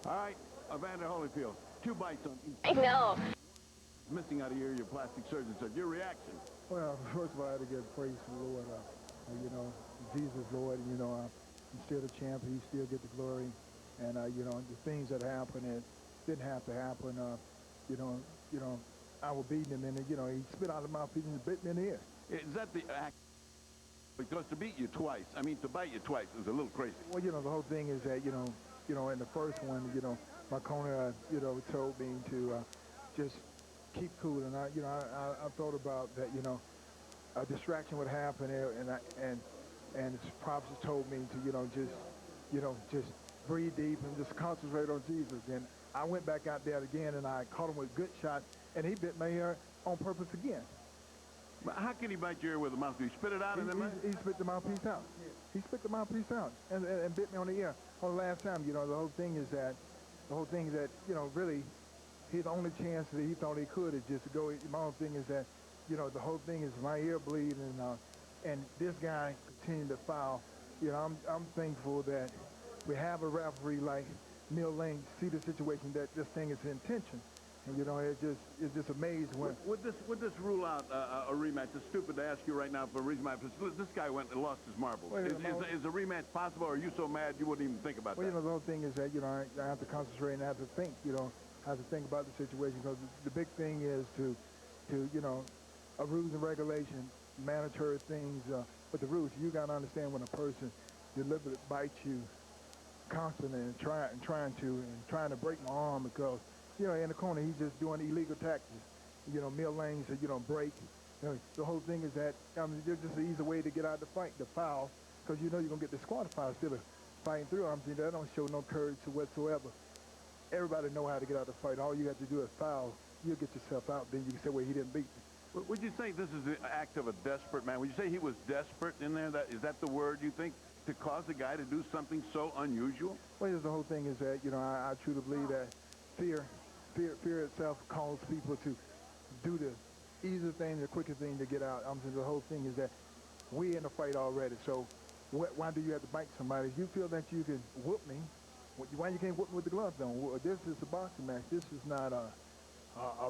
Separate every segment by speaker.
Speaker 1: All right, Evander Holyfield, 2 bites on each.
Speaker 2: I know.
Speaker 1: Missing out of your plastic surgeon said. Your reaction?
Speaker 3: Well, first of all, I had to give praise to the Lord. You know, Jesus, Lord, you know, he's still the champ. He still get the glory. And, you know, the things that happened, it didn't have to happen. You know, I was beating him, and, you know, he spit out of my mouthpiece and bit me in the ear.
Speaker 1: Is that the act? Because to beat you twice, I mean, to bite you twice is a little crazy.
Speaker 3: Well, you know, the whole thing is that, you know, in the first one, you know, my corner, you know, told me to just keep cool. And, I thought about that, you know, a distraction would happen there, and his props told me to, just breathe deep and just concentrate on Jesus. And I went back out there again, and I caught him with a good shot, and he bit my ear on purpose again.
Speaker 1: But how can he bite your ear with a mouthpiece? Spit it out and then
Speaker 3: he spit the mouthpiece out. He spit the mouthpiece out and bit me on the ear. On the last time, you know, the whole thing is that, you know, really, his only chance that he thought he could is just to go. My whole thing is that, you know, the whole thing is my ear bleeding, and this guy continued to foul. You know, I'm thankful that we have a referee like Neil Lane see the situation that this thing is intention. And, you know, it's just amazing when...
Speaker 1: Would this rule out a rematch? It's stupid to ask you right now for a rematch. This guy went and lost his marbles.
Speaker 3: Well,
Speaker 1: is a rematch possible, or are you so mad you wouldn't even think about that?
Speaker 3: Well, you know, the whole thing is that, you know, I have to concentrate and I have to think, you know, I have to think about the situation, because the big thing is to you know, a rules and regulation, mandatory things, but the rules, you got to understand when a person deliberately bites you constantly and trying to break my arm, because, you know, in the corner, he's just doing illegal tactics. You know, Mill Lane said, you know, break. You know, the whole thing is that, I mean, there's just an easy way to get out of the fight, the foul, because you know you're going to get disqualified instead of fighting through. I'm saying that don't show no courage whatsoever. Everybody know how to get out of the fight. All you have to do is foul. You'll get yourself out. Then you can say, well, he didn't beat me.
Speaker 1: Would you say this is the act of a desperate man? Would you say he was desperate in there? Is that the word you think, to cause a guy to do something so unusual?
Speaker 3: Well, the whole thing is that, you know, I truly believe that fear itself calls people to do the easier thing, the quicker thing to get out. I'm saying the whole thing is that we're in a fight already. So why do you have to bite somebody? If you feel that you can whoop me, why you can't whoop me with the gloves on? Well, this is a boxing match. This is not a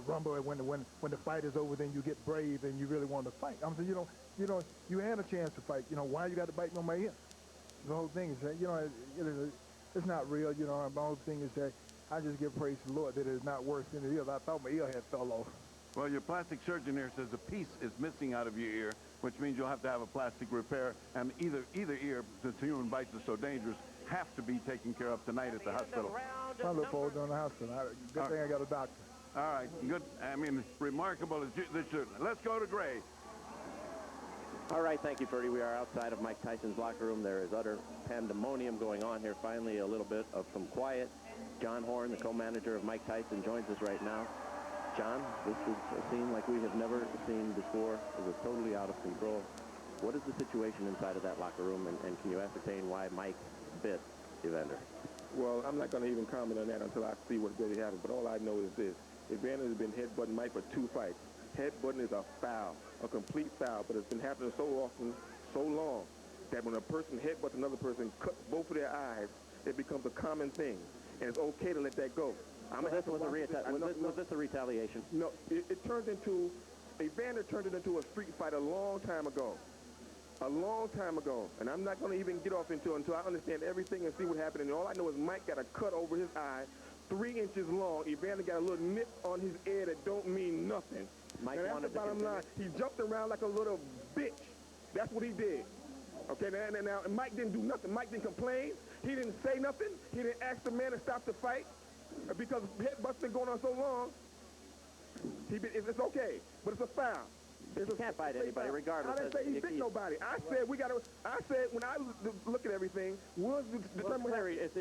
Speaker 3: rumble. When the fight is over, then you get brave and you really want to fight. I'm saying, you had a chance to fight. You know, why you got to bite me on my ear? The whole thing is that, you know, it's not real. You know, the whole thing is that I just give praise to the Lord that it's not worse than it is. I thought my ear had fell off.
Speaker 1: Well, your plastic surgeon here says a piece is missing out of your ear, which means you'll have to have a plastic repair, and either ear, since human bites are so dangerous, have to be taken care of tonight at the hospital.
Speaker 3: I look forward to in the hospital. Good thing I got a doctor.
Speaker 1: All right, good. I mean, remarkable as this should. Let's go to Gray.
Speaker 4: All right, thank you, Ferdy. We are outside of Mike Tyson's locker room. There is utter pandemonium going on here. Finally, a little bit of some quiet. John Horne, the co-manager of Mike Tyson, joins us right now. John, this is a scene like we have never seen before. It was totally out of control. What is the situation inside of that locker room, and can you ascertain why Mike bit Evander?
Speaker 5: Well, I'm not going to even comment on that until I see what really happened, but all I know is this. Evander has been headbutting Mike for 2 fights. Headbutting is a foul, a complete foul, but it's been happening so often, so long, that when a person headbutts another person, cuts both of their eyes, it becomes a common thing, and it's okay to let that go.
Speaker 4: Was this a retaliation?
Speaker 5: No, it turned into, Evander turned it into a street fight a long time ago. A long time ago, and I'm not going to even get off into it until I understand everything and see what happened. And all I know is Mike got a cut over his eye, 3 inches long. Evander got a little nip on his ear that don't mean nothing.
Speaker 4: Mike
Speaker 5: and that's the bottom line. He jumped around like a little bitch. That's what he did. Okay, now Mike didn't do nothing. Mike didn't complain. He didn't say nothing. He didn't ask the man to stop the fight because headbutts been going on so long. It's okay, but it's a foul.
Speaker 4: You can't fight anybody, regardless.
Speaker 5: I didn't say he bit nobody. I said when I look at everything, we'll determine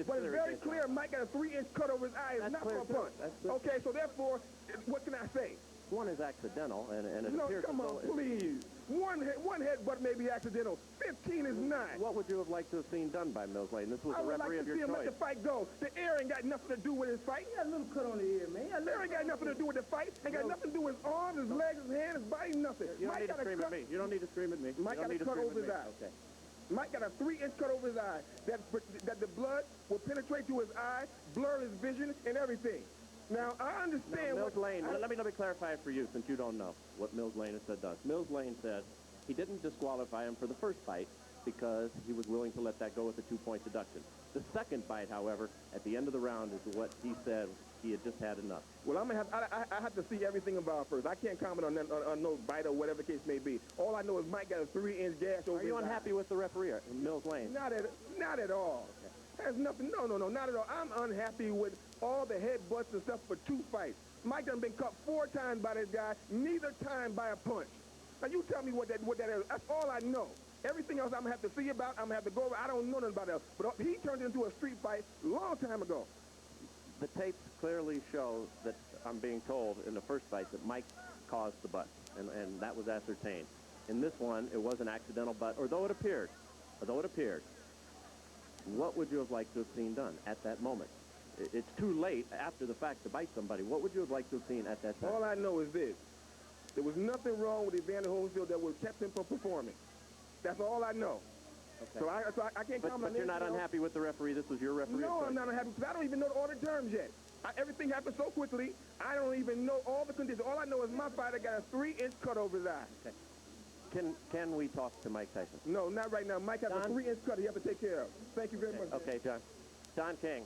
Speaker 5: but it's very clear Mike got a 3-inch cut over his eye. It's not for a punch. Okay, so therefore, what can I say?
Speaker 4: One is accidental, and it
Speaker 5: no,
Speaker 4: appears...
Speaker 5: come on, please. One headbutt may be accidental. 15 is not.
Speaker 4: What would you have liked to have seen done by Mills Lane? This was the referee of your choice. I would like to see him let the fight go. The ear ain't got nothing to do with his fight. He got a little cut on the ear, man. The ear ain't got nothing to do with the fight. Ain't got nothing to do with his arms, his legs, his hands, his body, nothing. You don't need to scream at me. You don't need to scream at me.
Speaker 5: Mike got a cut over his eye.
Speaker 4: Okay.
Speaker 5: Mike got a 3-inch cut over his eye. That the blood will penetrate to his eye, blur his vision, and everything. Now, I understand
Speaker 4: Mills Lane, let me clarify it for you, since you don't know what Mills Lane has said does. Mills Lane said he didn't disqualify him for the first fight because he was willing to let that go with a 2-point deduction. The second fight, however, at the end of the round is what he said he had just had enough.
Speaker 5: Well, I have to see everything about first. I can't comment on no bite or whatever the case may be. All I know is Mike got a 3-inch gash over his eye.
Speaker 4: Are you unhappy with the referee, Mills Lane?
Speaker 5: Not at all. Okay. Has nothing. No, not at all. I'm unhappy with all the headbutts and stuff for 2 fights. Mike done been cut 4 times by this guy, neither time by a punch. Now you tell me what that is. That's all I know. Everything else I'm going to have to see about, I'm going to have to go over. I don't know nothing about else. But he turned it into a street fight a long time ago.
Speaker 4: The tapes clearly show that I'm being told in the first fight that Mike caused the butt, and that was ascertained. In this one, it was an accidental butt, although it appeared, what would you have liked to have seen done at that moment? It's too late after the fact to bite somebody. What would you have liked to have seen at that time?
Speaker 5: All I know is this. There was nothing wrong with Evander Holyfield that would have kept him from performing. That's all I know.
Speaker 4: Okay.
Speaker 5: So I can't comment on
Speaker 4: But you're not unhappy with the referee? This was your referee?
Speaker 5: No, I'm not unhappy because I don't even know the order terms yet. Everything happened so quickly, I don't even know all the conditions. All I know is my fighter got a 3-inch cut over his eye.
Speaker 4: Okay. Can we talk to Mike Tyson?
Speaker 5: No, not right now. Mike has a 3-inch cut he has to take care of. Thank you very much.
Speaker 4: Okay, John. John King.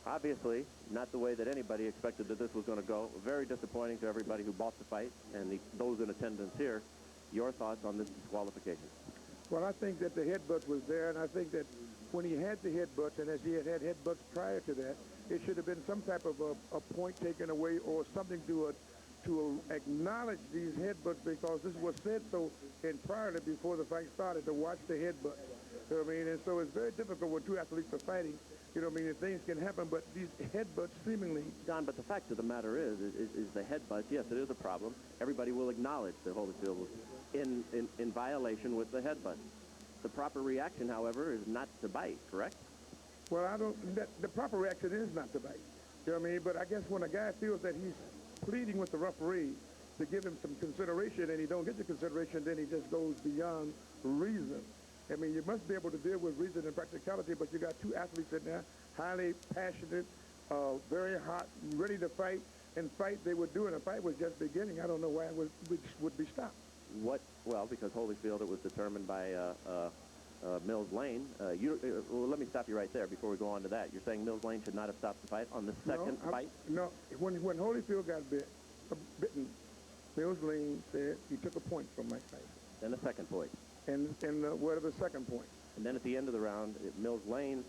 Speaker 4: Obviously, not the way that anybody expected that this was going to go. Very disappointing to everybody who bought the fight and those in attendance here. Your thoughts on this disqualification?
Speaker 3: Well, I think that the headbutt was there, and I think that when he had the headbutts, and as he had headbutts prior to that, it should have been some type of a point taken away or something to acknowledge these headbutts, because this was said so prior before the fight started, to watch the headbutt. You know what I mean? And so it's very difficult when 2 athletes are fighting. You know what I mean? Things can happen, but these headbutts seemingly...
Speaker 4: John, but the fact of the matter is the headbutt, yes, it is a problem. Everybody will acknowledge that Holyfield was in violation with the headbutt. The proper reaction, however, is not to bite, correct?
Speaker 3: Well, the proper reaction is not to bite. You know what I mean? But I guess when a guy feels that he's pleading with the referee to give him some consideration and he don't get the consideration, then he just goes beyond reason. I mean, you must be able to deal with reason and practicality, but you got 2 athletes in there, highly passionate, very hot, ready to fight, and they were doing. The fight was just beginning. I don't know why it would be stopped.
Speaker 4: What? Well, because Holyfield, it was determined by Mills Lane. Well, let me stop you right there before we go on to that. You're saying Mills Lane should not have stopped the fight on the second fight?
Speaker 3: No. When Holyfield got bitten, Mills Lane said he took a point from Mike Tyson.
Speaker 4: Then a second point.
Speaker 3: And what are the second point?
Speaker 4: And then at the end of the round, Mills Lane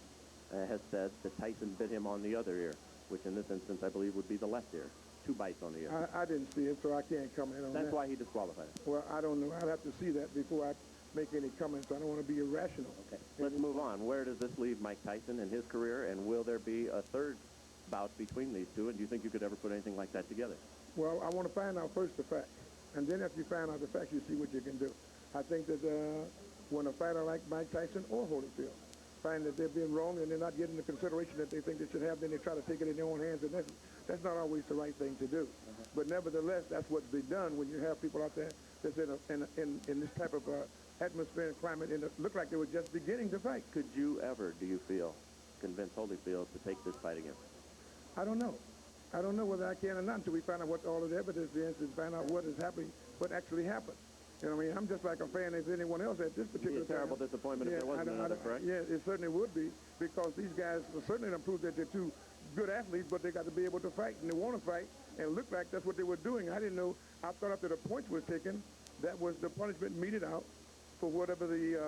Speaker 4: has said that Tyson bit him on the other ear, which in this instance I believe would be the left ear. 2 bites on the ear.
Speaker 3: I didn't see it, so I can't comment on that.
Speaker 4: That's why he disqualified him.
Speaker 3: Well, I don't know. I'd have to see that before I make any comments. I don't want to be irrational.
Speaker 4: Okay, let's move on. Where does this leave Mike Tyson and his career, and will there be a third bout between these two, and do you think you could ever put anything like that together?
Speaker 3: Well, I want to find out first the facts, and then if you find out the facts, you see what you can do. I think that when a fighter like Mike Tyson or Holyfield find that they're being wrong and they're not getting the consideration that they think they should have, then they try to take it in their own hands, and that's not always the right thing to do. But nevertheless, that's what's been done when you have people out there that's in this type of atmosphere and climate, and it looked like they were just beginning to fight.
Speaker 4: Could you ever, do you feel, convince Holyfield to take this fight again?
Speaker 3: I don't know. I don't know whether I can or not until we find out what all of the evidence is and find out what is happening, what actually happened. You know what I mean? I'm just like a fan as anyone else at this particular time.
Speaker 4: It'd be a terrible disappointment if there wasn't another, correct?
Speaker 3: Yeah, it certainly would be, because these guys certainly don't prove that they're 2 good athletes, but they got to be able to fight, and they want to fight, and it looked like that's what they were doing. I didn't know. I thought after the points were taken, that was the punishment meted out for whatever the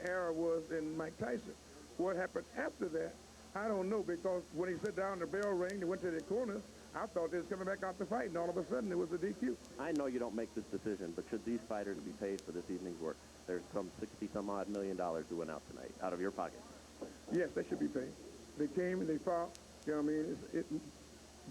Speaker 3: error was in Mike Tyson. What happened after that, I don't know, because when he sat down, the bell rang, they went to their corners. I thought they was coming back out to fight, and all of a sudden, it was a DQ.
Speaker 4: I know you don't make this decision, but should these fighters be paid for this evening's work? There's some $60-some-odd million who went out tonight, out of your pocket.
Speaker 3: Yes, they should be paid. They came and they fought. You know what I mean?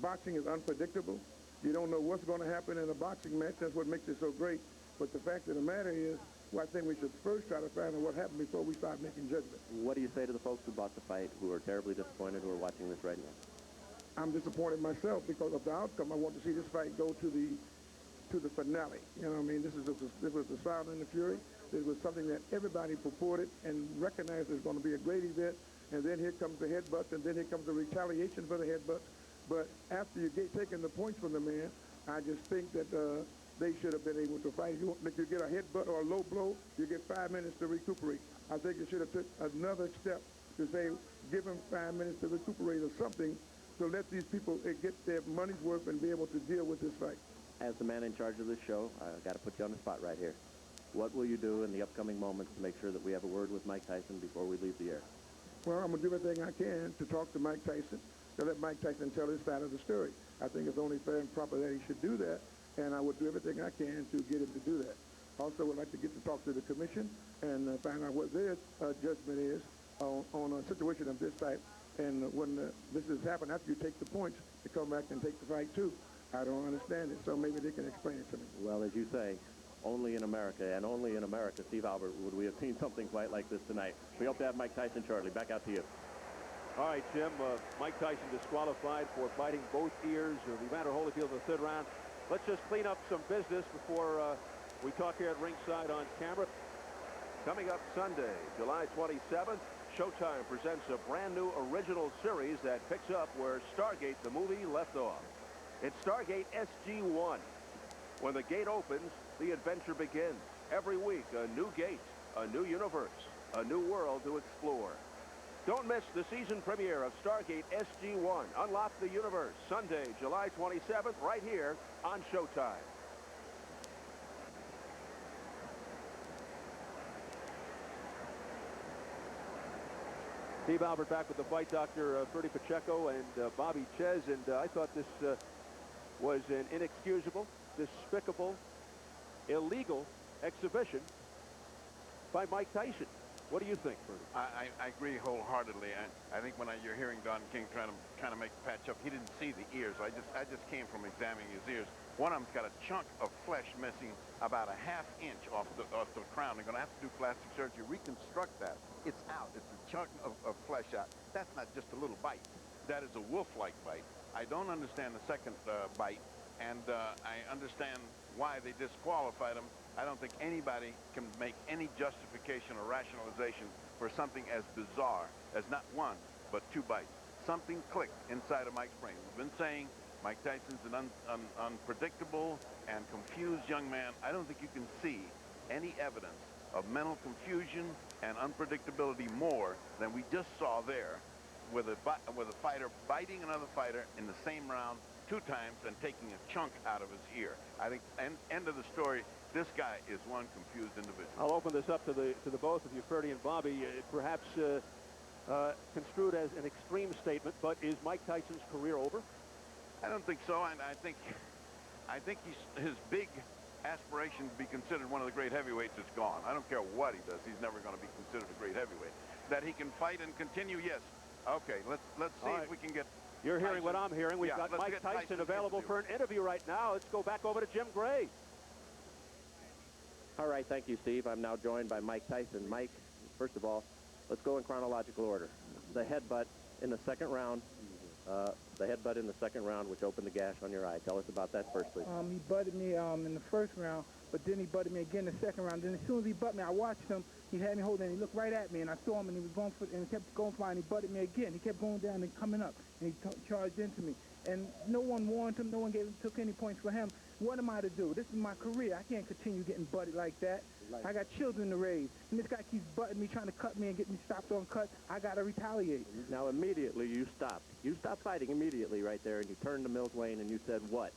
Speaker 3: Boxing is unpredictable. You don't know what's going to happen in a boxing match. That's what makes it so great. But the fact of the matter is, well, I think we should first try to find out what happened before we start making judgments.
Speaker 4: What do you say to the folks who bought the fight, who are terribly disappointed, who are watching this right now?
Speaker 3: I'm disappointed myself because of the outcome. I want to see this fight go to the finale. You know what I mean? This was the Sound and the Fury. This was something that everybody purported and recognized as going to be a great event.
Speaker 2: and then here comes the headbutts, and then here comes the retaliation for the headbutts. But after you get taking the points from the man, I just think that they should have been able to fight. If you get a headbutt or a low blow, you get 5 minutes to recuperate. I think you should have took another step to say, give them 5 minutes to recuperate or something to let these people get their money's worth and be able to deal with this fight.
Speaker 4: As the man in charge of this show, I've got to put you on the spot right here. What will you do in the upcoming moments to make sure that we have a word with Mike Tyson before we leave the air?
Speaker 2: Well, I'm going to do everything I can to talk to Mike Tyson, to let Mike Tyson tell his side of the story. I think it's only fair and proper that he should do that, and I would do everything I can to get him to do that. Also, would like to get to talk to the commission and find out what their judgment is on a situation of this type. And when this has happened, after you take the points, to come back and take the fight too. I don't understand it, so maybe they can explain it to me.
Speaker 4: Well, as you say, only in America, and only in America, Steve Albert, would we have seen something quite like this tonight. We hope to have Mike Tyson shortly. Back out to you.
Speaker 6: All right, Jim, Mike Tyson disqualified for biting both ears of Evander Holyfield in the third round. Let's just clean up some business before we talk here at ringside on camera. Coming up Sunday, July 27th, Showtime presents a brand new original series that picks up where Stargate, the movie, left off. It's Stargate Sg1. When the gate opens, the adventure begins. Every week, a new gate, a new universe, a new world to explore. Don't miss the season premiere of Stargate Sg1. Unlock the universe, Sunday, July 27th, right here on Showtime. Steve Albert back with the fight doctor, Freddie Pacheco and Bobby Ches, and I thought this was an inexcusable, despicable, illegal exhibition by Mike Tyson. What do you think, Freddie?
Speaker 1: I agree wholeheartedly. I think when you're hearing Don King trying to make the patch up, he didn't see the ears. I just came from examining his ears. One of them's got a chunk of flesh missing about a ½ inch off the crown. They're going to have to do plastic surgery, reconstruct that. It's out. It's a chunk of flesh out. That's not just a little bite. That is a wolf-like bite. I don't understand the second bite, and I understand why they disqualified him. I don't think anybody can make any justification or rationalization for something as bizarre as not one, but 2 bites. Something clicked inside of Mike's brain. We've been saying Mike Tyson's an unpredictable and confused young man. I don't think you can see any evidence of mental confusion and unpredictability more than we just saw there with a fighter biting another fighter in the same round 2 times and taking a chunk out of his ear. I think, end of the story, this guy is one confused individual.
Speaker 6: I'll open this up to the both of you, Freddie and Bobby. Perhaps construed as an extreme statement, but is Mike Tyson's career over?
Speaker 1: I don't think so, and I think his big aspiration to be considered one of the great heavyweights is gone. I don't care what he does; he's never going to be considered a great heavyweight. That he can fight and continue, yes. Okay, let's see if we can get.
Speaker 6: You're hearing what I'm hearing. We've got Mike Tyson available for an interview right now. Let's go back over to Jim Gray.
Speaker 4: All right, thank you, Steve. I'm now joined by Mike Tyson. Mike, first of all, let's go in chronological order. The headbutt in the second round. Which opened the gash on your eye. Tell us about that first, please.
Speaker 3: He butted me in the first round, but then he butted me again in the second round. Then as soon as he butted me, I watched him. He had me holding, and he looked right at me, and I saw him, and he was going for, and he kept going for, and he butted me again. He kept going down and coming up, and he charged into me. And no one warned him. No one took any points for him. What am I to do? This is my career. I can't continue getting butted like that. I got children to raise, and this guy keeps butting me, trying to cut me and get me stopped on cut. I got to retaliate.
Speaker 4: Now, immediately, you stopped. You stopped fighting immediately right there, and you turned to Mills Lane, and you said what?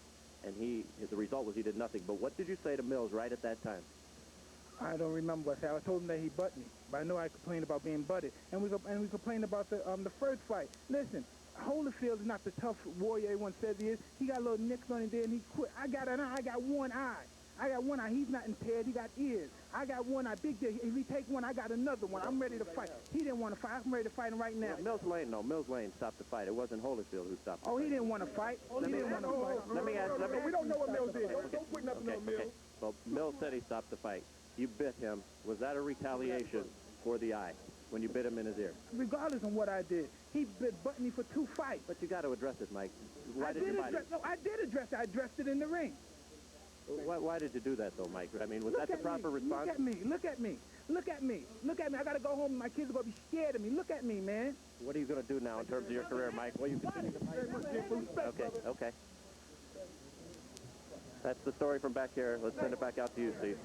Speaker 4: And the result was he did nothing. But what did you say to Mills right at that time?
Speaker 3: I don't remember what I said. I told him that he butted me, but I know I complained about being butted. And we complained about the first fight. Listen, Holyfield is not the tough warrior everyone says he is. He got little nicks on him there, and he quit. I got an eye. I got one eye. I got one eye. He's not impaired. He got ears. I got one eye. Big deal. If he take one, I got another one. I'm ready to fight. He didn't want to fight. I'm ready to fight him right now.
Speaker 4: Well, Mills Lane stopped the fight. It wasn't Holyfield who stopped the fight.
Speaker 3: Oh, he didn't want to fight. He didn't want to fight.
Speaker 4: Let me ask.
Speaker 2: We don't know what Mills did. Don't put nothing on Mills.
Speaker 4: Okay. Well, Mills said he stopped the fight. You bit him. Was that a retaliation for the eye when you bit him in his ear?
Speaker 3: Regardless of what I did, he butted me for 2 fights.
Speaker 4: But you got to address it, Mike.
Speaker 3: I did address it. I addressed it in the ring.
Speaker 4: Why did you do that, though, Mike? I mean, was that the proper response?
Speaker 3: Look at me.
Speaker 7: Look at me. Look at me. I got to go home and my kids are going to be scared of me. Look at me, man.
Speaker 4: What are you going to do now in terms of your career, Mike? Will you continue to fight? Okay, okay. That's the story from back here. Let's send it back out to you, Steve.